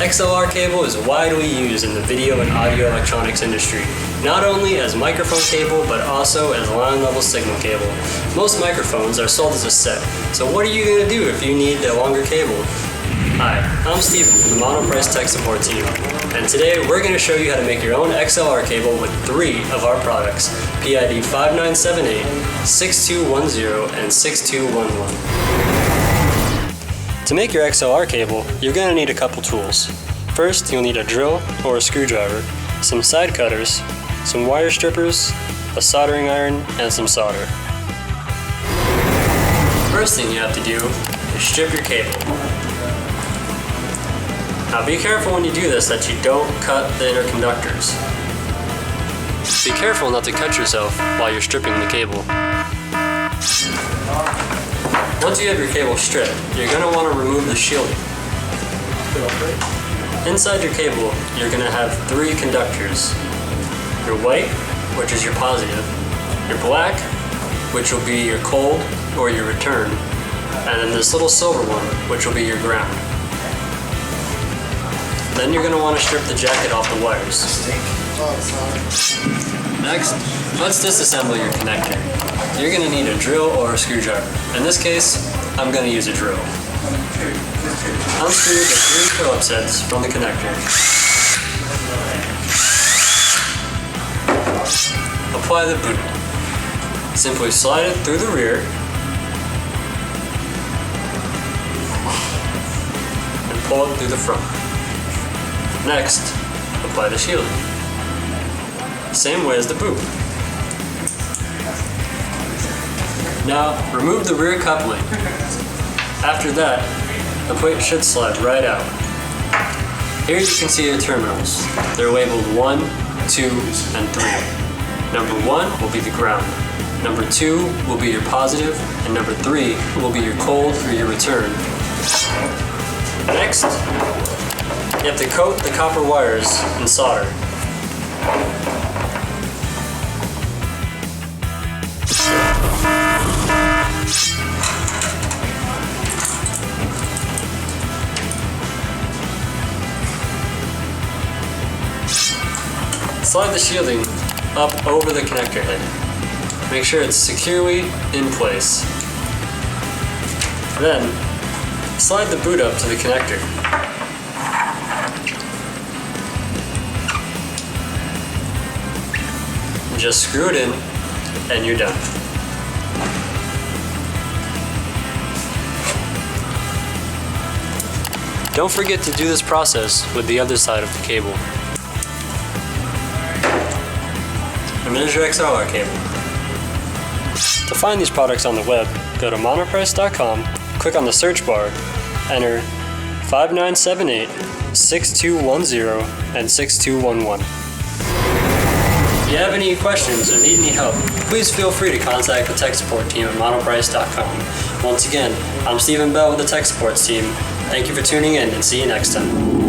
XLR cable is widely used in the video and audio electronics industry, not only as microphone cable but also as line level signal cable. Most microphones are sold as a set, so what are you going to do if you need a longer cable? Hi, I'm Steven from the Monoprice tech support team, and today we're going to show you how to make your own XLR cable with 3 of our products, PID 5978, 6210, and 6211. To make your XLR cable, you're going to need a couple tools. First, you'll need a drill or a screwdriver, some side cutters, some wire strippers, a soldering iron, and some solder. First thing you have to do is strip your cable. Now be careful when you do this that you don't cut the inner conductors. Be careful not to cut yourself while you're stripping the cable. Once you have your cable stripped, you're going to want to remove the shielding. Inside your cable, you're going to have 3 conductors. Your white, which is your positive, your black, which will be your cold or your return, and then this little silver one, which will be your ground. Then you're going to want to strip the jacket off the wires. Next, let's disassemble your connector. You're going to need a drill or a screwdriver. In this case, I'm going to use a drill. Unscrew the 3 Phillips heads from the connector. Apply the boot. Simply slide it through the rear and pull it through the front. Next, apply the shielding. Same way as the boot. Now, remove the rear coupling. After that, the plate should slide right out. Here you can see your terminals. They're labeled 1, 2, and 3. Number 1 will be the ground. Number 2 will be your positive, and number 3 will be your cold or your return. Next, you have to coat the copper wires in solder. Slide the shielding up over the connector head. Make sure it's securely in place. Then, slide the boot up to the connector. Just screw it in, and you're done. Don't forget to do this process with the other side of the cable. And there's your XLR cable. To find these products on the web, go to monoprice.com, click on the search bar, enter 5978, 6210, and 6211. If you have any questions or need any help, please feel free to contact the tech support team at monoprice.com. Once again, I'm Stephen Bell with the tech support team. Thank you for tuning in and see you next time.